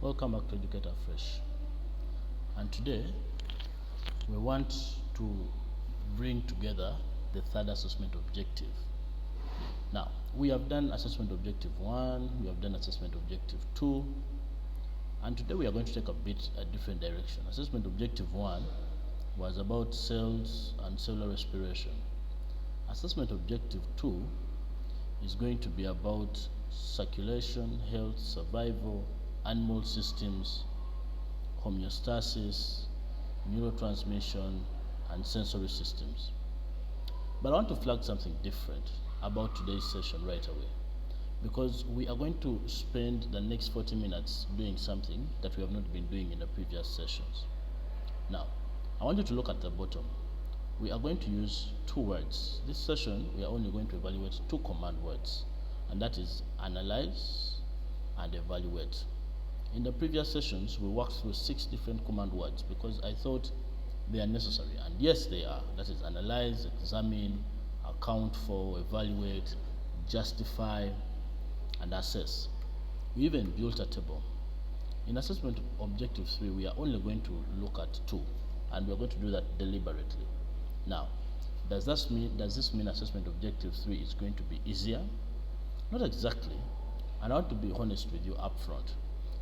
Welcome back to Educator Fresh. And today we want to bring together the third assessment objective. Now, we have done assessment objective 1, we have done assessment objective 2, and today we are going to take a different direction. Assessment objective 1 was about cells and cellular respiration. Assessment objective 2 is going to be about circulation, health, survival, animal systems, homeostasis, neurotransmission, and sensory systems. But I want to flag something different about today's session right away, because we are going to spend the next 40 minutes doing something that we have not been doing in the previous sessions. Now, I want you to look at the bottom. We are going to use two words. This session, we are only going to evaluate two command words, and that is analyze and evaluate. In the previous sessions, we worked through 6 different command words because I thought they are necessary, and yes, they are. That is analyze, examine, account for, evaluate, justify, and assess. We even built a table. In assessment objective 3, we are only going to look at 2, and we are going to do that deliberately. Now, does this mean assessment objective 3 is going to be easier? Not exactly, and I want to be honest with you up front.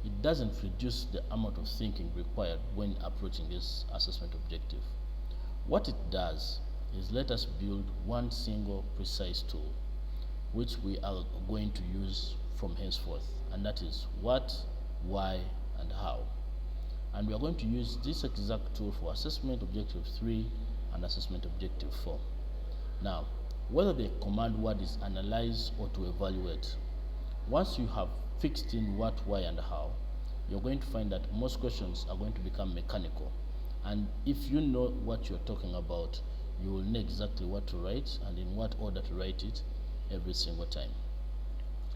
It doesn't reduce the amount of thinking required when approaching this assessment objective. What it does is let us build one single precise tool which we are going to use from henceforth, and that is what, why, and how. And we are going to use this exact tool for assessment objective 3 and assessment objective 4. Now, whether the command word is analyze or to evaluate, once you have fixed in what, why, and how, you're going to find that most questions are going to become mechanical. And if you know what you're talking about, you will know exactly what to write and in what order to write it every single time.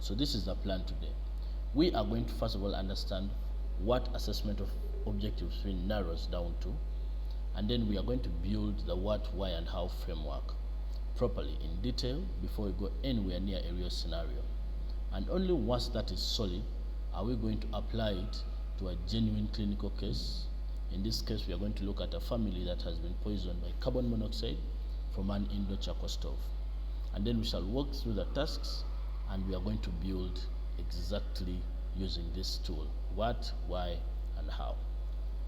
So this is the plan today. We are going to first of all understand what assessment of objective 3 narrows down to, and then we are going to build the what, why, and how framework properly in detail before we go anywhere near a real scenario. And only once that is solid are we going to apply it to a genuine clinical case. In this case, we are going to look at a family that has been poisoned by carbon monoxide from an indoor charcoal stove. And then we shall walk through the tasks, and we are going to build exactly using this tool. What, why, and how.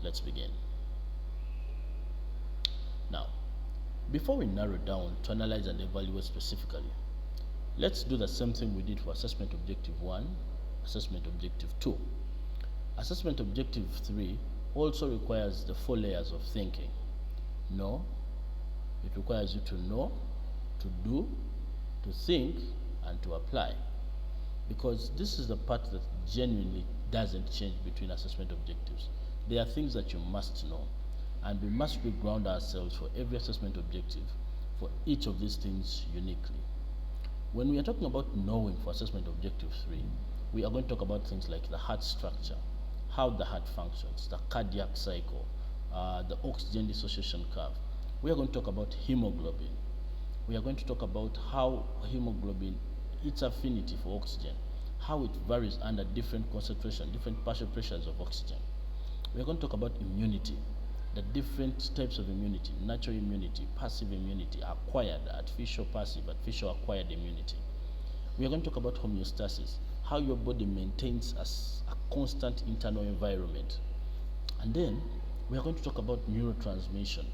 Let's begin. Now, before we narrow down to analyze and evaluate specifically, let's do the same thing we did for assessment objective 1, assessment objective 2. Assessment objective 3 also requires the 4 layers of thinking. Know, it requires you to know, to do, to think, and to apply. Because this is the part that genuinely doesn't change between assessment objectives. There are things that you must know, and we must reground ourselves for every assessment objective for each of these things uniquely. When we are talking about knowing for assessment objective 3, we are going to talk about things like the heart structure, how the heart functions, the cardiac cycle, the oxygen dissociation curve. We are going to talk about hemoglobin. We are going to talk about how hemoglobin, its affinity for oxygen, how it varies under different concentration, different partial pressures of oxygen. We are going to talk about immunity, the different types of immunity, natural immunity, passive immunity, acquired, artificial passive, artificial acquired immunity. We are going to talk about homeostasis, how your body maintains a constant internal environment. And then we are going to talk about neurotransmission.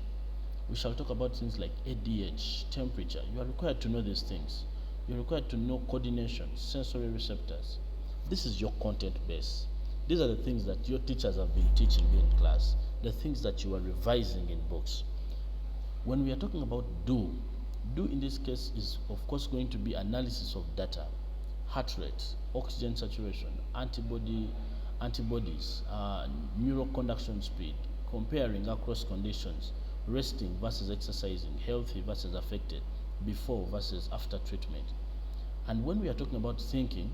We shall talk about things like ADH, temperature. You are required to know these things. You're required to know coordination, sensory receptors. This is your content base. These are the things that your teachers have been teaching you in class, the things that you are revising in books. When we are talking about do in this case is of course going to be analysis of data, heart rate, oxygen saturation, antibodies, neural conduction speed, comparing across conditions, resting versus exercising, healthy versus affected, before versus after treatment. And when we are talking about thinking,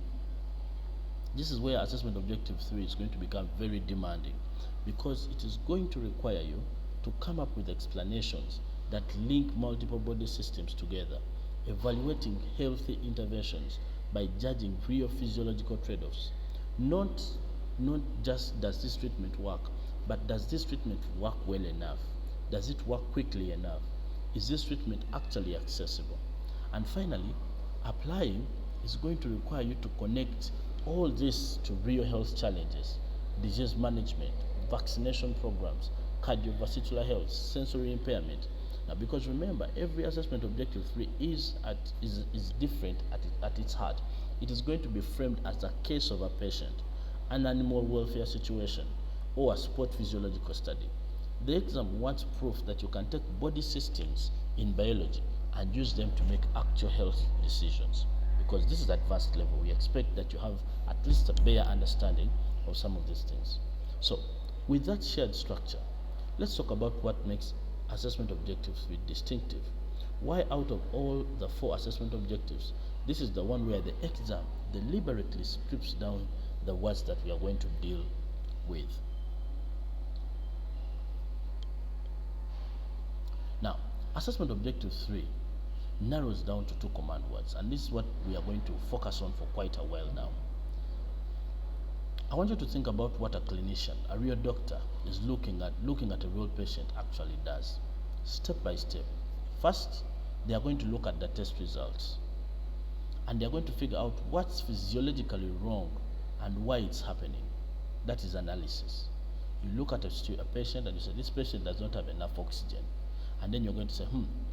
this is where assessment objective 3 is going to become very demanding, because it is going to require you to come up with explanations that link multiple body systems together, evaluating healthy interventions by judging real physiological trade-offs, not not just does this treatment work, but does this treatment work well enough? Does it work quickly enough? Is this treatment actually accessible? And finally, applying is going to require you to connect all this to real health challenges, disease management, vaccination programs, cardiovascular health, sensory impairment. Now, because remember, every assessment objective 3 is different at its heart. It is going to be framed as a case of a patient, an animal welfare situation, or a sport physiological study. The exam wants proof that you can take body systems in biology and use them to make actual health decisions. Because this is advanced level, we expect that you have at least a bare understanding of some of these things. So, with that shared structure, let's talk about what makes assessment objectives be distinctive. Why out of all the 4 assessment objectives, this is the one where the exam deliberately strips down the words that we are going to deal with. Now, assessment objective 3 narrows down to 2 command words, and this is what we are going to focus on for quite a while now. I want you to think about what a clinician, a real doctor, is looking at a real patient actually does, step by step. First, they are going to look at the test results, and they are going to figure out what's physiologically wrong and why it's happening. That is analysis. You look at a patient and you say, this patient does not have enough oxygen, and then you're going to say,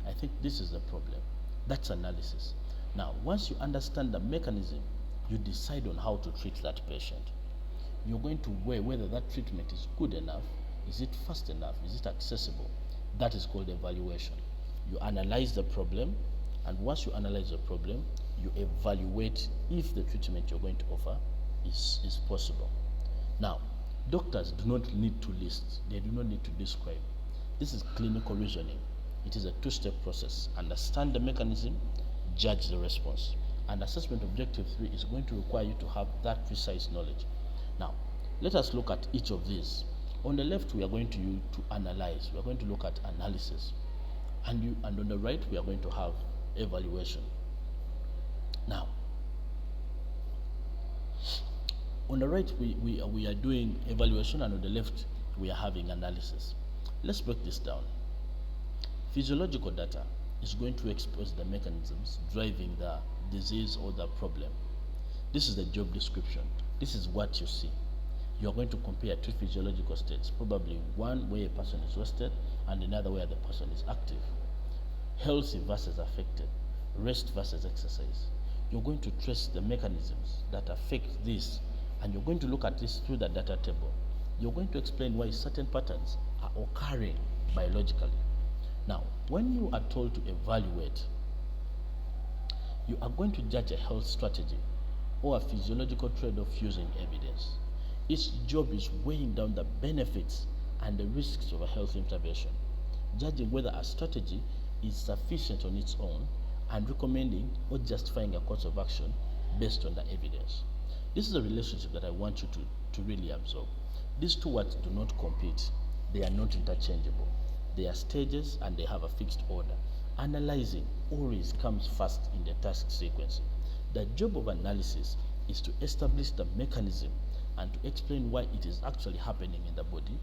I think this is the problem. That's analysis. Now, once you understand the mechanism, you decide on how to treat that patient. You're going to weigh whether that treatment is good enough, is it fast enough, is it accessible. That is called evaluation. You analyze the problem, and once you analyze the problem, you evaluate if the treatment you're going to offer is possible. Now, doctors do not need to list, they do not need to describe. This is clinical reasoning. It is a 2-step process. Understand the mechanism, judge the response. And assessment objective 3 is going to require you to have that precise knowledge. Now, let us look at each of these. On the left, we are going to use to analyze. We are going to look at analysis. And on the right, we are going to have evaluation. Now, on the right, we are doing evaluation, and on the left, we are having analysis. Let's break this down. Physiological data is going to expose the mechanisms driving the disease or the problem. This is the job description. This is what you see. You're going to compare 2 physiological states, probably one where a person is rested and another where the person is active. Healthy versus affected, rest versus exercise. You're going to trace the mechanisms that affect this, and you're going to look at this through the data table. You're going to explain why certain patterns are occurring biologically. Now, when you are told to evaluate, you are going to judge a health strategy or a physiological trade-off using evidence. Its job is weighing down the benefits and the risks of a health intervention, judging whether a strategy is sufficient on its own, and recommending or justifying a course of action based on the evidence. This is a relationship that I want you to really absorb. These 2 words do not compete. They are not interchangeable. They are stages and they have a fixed order. Analyzing always comes first in the task sequence. The job of analysis is to establish the mechanism and to explain why it is actually happening in the body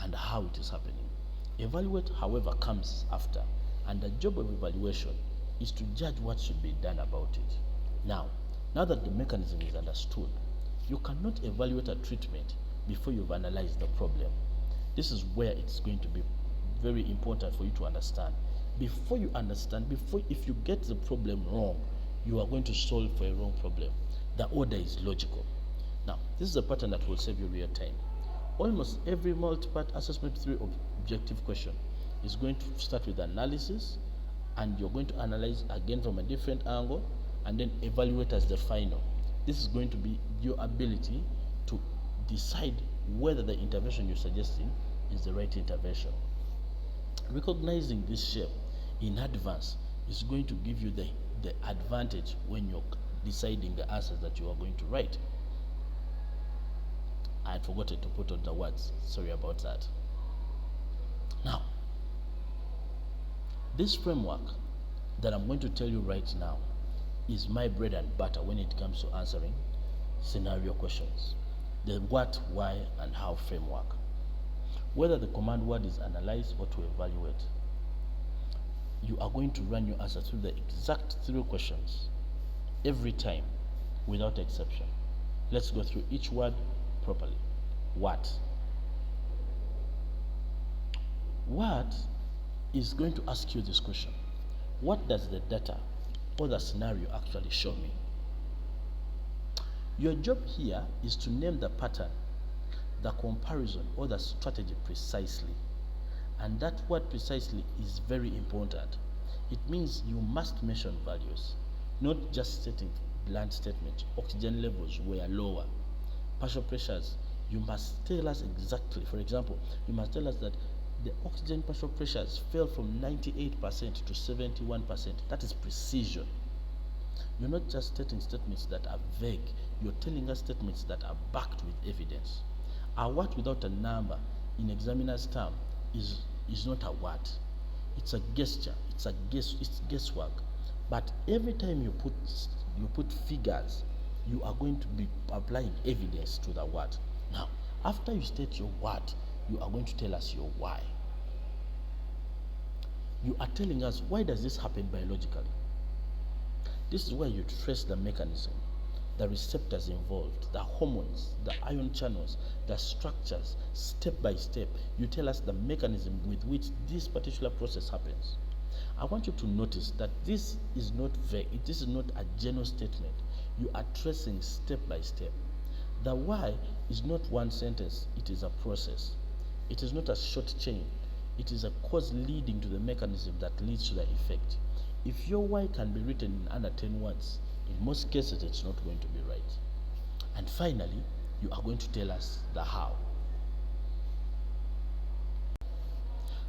and how it is happening. Evaluate, however, comes after, and the job of evaluation is to judge what should be done about it. Now that the mechanism is understood, you cannot evaluate a treatment before you've analyzed the problem. This is where it's going to be very important for you to understand. If you get the problem wrong, you are going to solve for a wrong problem. The order is logical. Now, this is a pattern that will save you real time. Almost every multi-part assessment 3 objective question is going to start with analysis, and you're going to analyze again from a different angle, and then evaluate as the final. This is going to be your ability to decide whether the intervention you're suggesting is the right intervention. Recognizing this shape in advance is going to give you the advantage when you're deciding the answers that you are going to write. I had forgotten to put on the words. Sorry about that. Now, this framework that I'm going to tell you right now is my bread and butter when it comes to answering scenario questions. the what, why, and how framework. Whether the command word is analyze or to evaluate, you are going to run your answer through the exact 3 questions every time without exception. Let's go through each word properly. What? What is going to ask you this question? What does the data or the scenario actually show me? Your job here is to name the pattern, the comparison, or the strategy precisely. And that word precisely is very important. It means you must mention values, not just stating blunt statements. Oxygen levels were lower. Partial pressures, you must tell us exactly. For example, you must tell us that the oxygen partial pressures fell from 98% to 71%. That is precision. You're not just stating statements that are vague. You're telling us statements that are backed with evidence. A what without a number in examiner's term is not a what. It's a gesture. It's guesswork. But every time you put figures, you are going to be applying evidence to the what. Now, after you state your what, you are going to tell us your why. You are telling us, why does this happen biologically? This is where you trace the mechanism, the receptors involved, the hormones, the ion channels, the structures, step by step. You tell us the mechanism with which this particular process happens. I want you to notice that this is not vague. This is not a general statement. You are tracing step by step. The why is not one sentence. It is a process. It is not a short chain. It is a cause leading to the mechanism that leads to the effect. If your why can be written in under 10 words, in most cases it's not going to be right. And finally, you are going to tell us the how.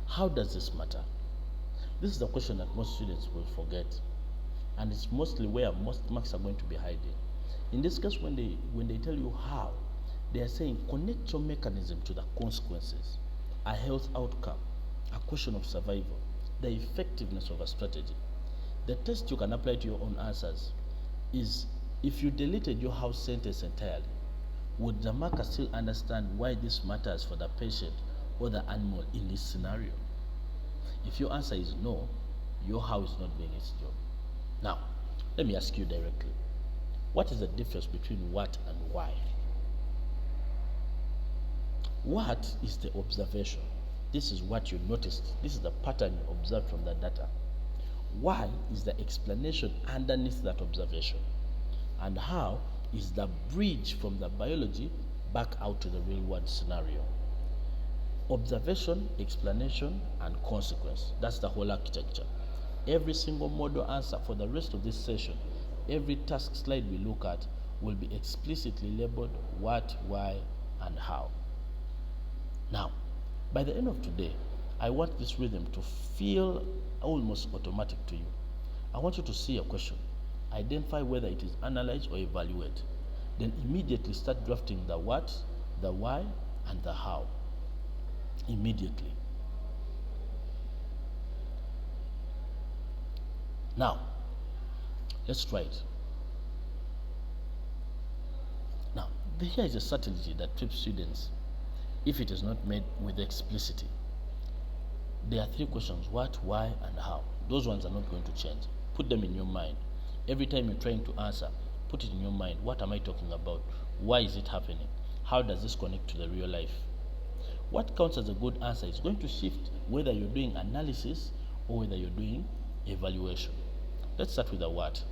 How does this matter? This is the question that most students will forget, and it's mostly where most marks are going to be hiding. In this case, when they tell you how, they are saying connect your mechanism to the consequences, a health outcome, a question of survival, the effectiveness of a strategy. The test you can apply to your own answers is, if you deleted your how sentence entirely, would the marker still understand why this matters for the patient or the animal in this scenario? If your answer is no, your how is not doing its job. Now, let me ask you directly, what is the difference between what and why? What is the observation? This is what you noticed. This is the pattern you observed from the data. Why is the explanation underneath that observation? And how is the bridge from the biology back out to the real world scenario? Observation, explanation, and consequence. That's the whole architecture. Every single model answer for the rest of this session, every task slide we look at will be explicitly labeled what, why, and how. Now, by the end of today, I want this rhythm to feel almost automatic to you. I want you to see a question, identify whether it is analyze or evaluate, then immediately start drafting the what, the why, and the how. Immediately. Now, let's try it. Now, here is a subtlety that trips students if it is not made with explicitity. There are 3 questions, what, why, and how. Those ones are not going to change. Put them in your mind. Every time you're trying to answer, put it in your mind. What am I talking about? Why is it happening? How does this connect to the real life? What counts as a good answer is going to shift whether you're doing analysis or whether you're doing evaluation. Let's start with the what.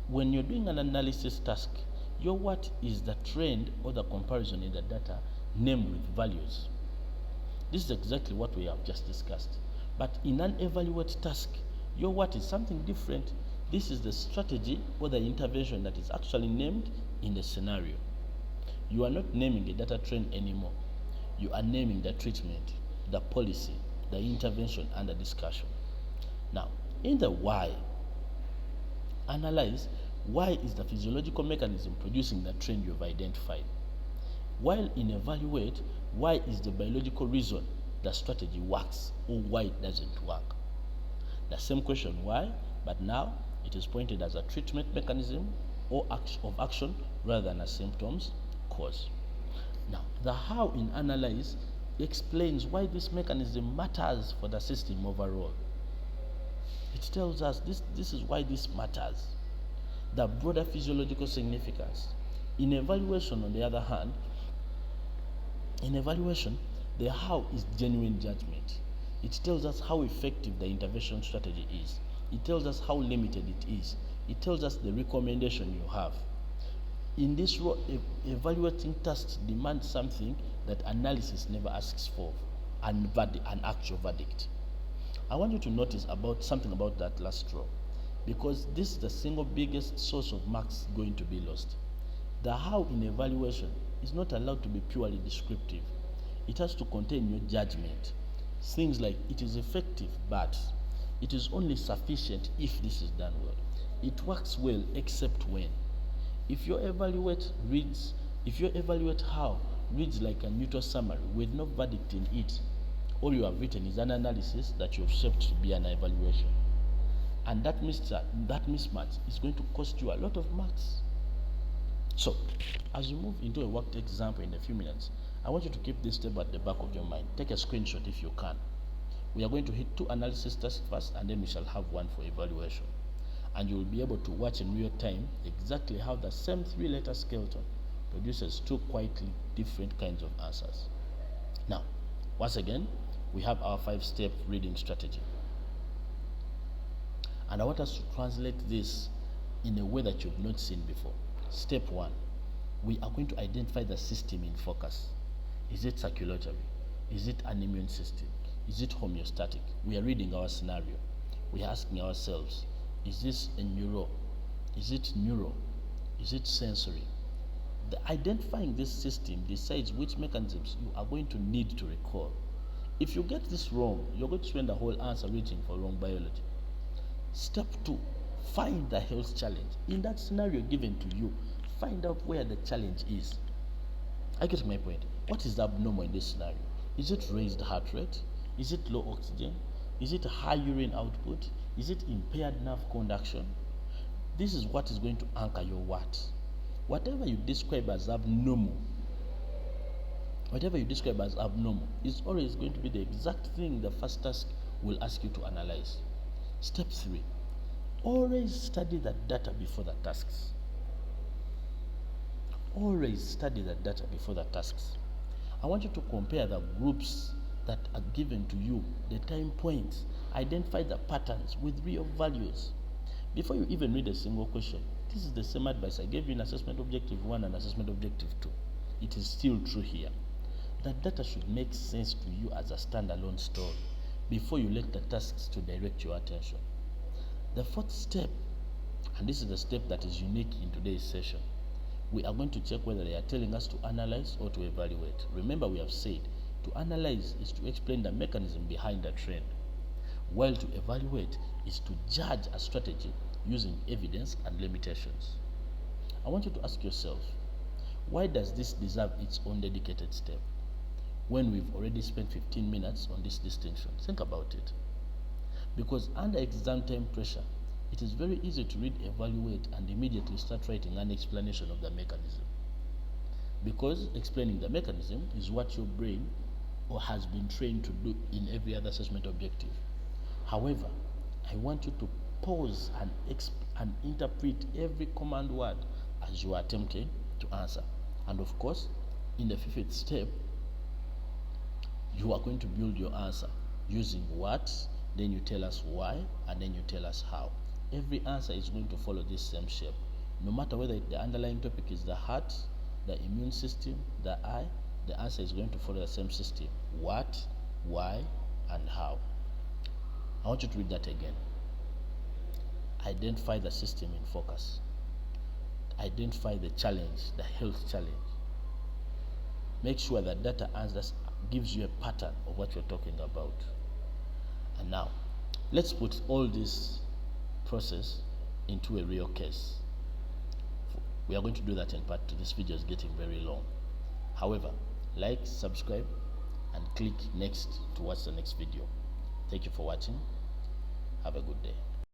When you're doing an analysis task, your what is the trend or the comparison in the data named with values. This is exactly what we have just discussed. But in an evaluate task, your what is something different. This is the strategy or the intervention that is actually named in the scenario. You are not naming a data trend anymore. You are naming the treatment, the policy, the intervention, and the discussion. Now, in the why, analyze why is the physiological mechanism producing the trend you have identified. While in evaluate, why is the biological reason the strategy works or why it doesn't work. The same question why, but now it is pointed as a treatment mechanism or of action rather than as symptoms cause. Now, the how in analyze explains why this mechanism matters for the system overall. It tells us this is why this matters. The broader physiological significance. In evaluation, on the other hand, in evaluation, the how is genuine judgment. It tells us how effective the intervention strategy is. It tells us how limited it is. It tells us the recommendation you have. In this role, evaluating tasks demands something that analysis never asks for, an actual verdict. I want you to notice something about that last row, because this is the single biggest source of marks going to be lost. The how in evaluation is not allowed to be purely descriptive. It has to contain your judgment. Things like it is effective, but it is only sufficient if this is done well. It works well except when. If your evaluate how reads like a neutral summary with no verdict in it, all you have written is an analysis that you have shaped to be an evaluation. And that mismatch is going to cost you a lot of marks. So, as you move into a worked example in a few minutes, I want you to keep this step at the back of your mind. Take a screenshot if you can. We are going to hit 2 analysis tasks first, and then we shall have 1 for evaluation. And you will be able to watch in real time exactly how the same 3-letter skeleton produces 2 quite different kinds of answers. Now, once again, we have our 5-step reading strategy. And I want us to translate this in a way that you've not seen before. Step 1, we are going to identify the system in focus. Is it circulatory? Is it an immune system? Is it homeostatic? We are reading our scenario. We are asking ourselves, is this a neuro? Is it neuro? Is it sensory? Identifying this system decides which mechanisms you are going to need to recall. If you get this wrong, you're going to spend the whole answer reaching for wrong biology. Step 2, find the health challenge. In that scenario given to you, find out where the challenge is. I get my point. What is abnormal in this scenario? Is it raised heart rate? Is it low oxygen? Is it high urine output? Is it impaired nerve conduction? This is what is going to anchor your what. Whatever you describe as abnormal is always going to be the exact thing the first task will ask you to analyze. Step 3, always study the data before the tasks. Always study the data before the tasks. I want you to compare the groups that are given to you, the time points, identify the patterns with real values. Before you even read a single question, this is the same advice I gave you in assessment objective 1 and assessment objective 2. It is still true here. The data should make sense to you as a standalone story before you let the tasks to direct your attention. The 4th step, and this is the step that is unique in today's session, we are going to check whether they are telling us to analyze or to evaluate. Remember, we have said to analyze is to explain the mechanism behind a trend, while to evaluate is to judge a strategy using evidence and limitations. I want you to ask yourself, why does this deserve its own dedicated step when we've already spent 15 minutes on this distinction? Think about it. Because under exam time pressure, it is very easy to read evaluate and immediately start writing an explanation of the mechanism. Because explaining the mechanism is what your brain or has been trained to do in every other assessment objective. However, I want you to pause and interpret every command word as you are attempting to answer. And of course, in the 5th step, you are going to build your answer using what, then you tell us why, and then you tell us how. Every answer is going to follow this same shape. No matter whether the underlying topic is the heart, the immune system, the eye, the answer is going to follow the same system. What, why, and how. I want you to read that again. Identify the system in focus. Identify the challenge, the health challenge. Make sure that data answers gives you a pattern of what you're talking about. And now, let's put all this process into a real case. We are going to do that in part 2. This video is getting very long. However, like, subscribe, and click next to watch the next video. Thank you for watching. Have a good day.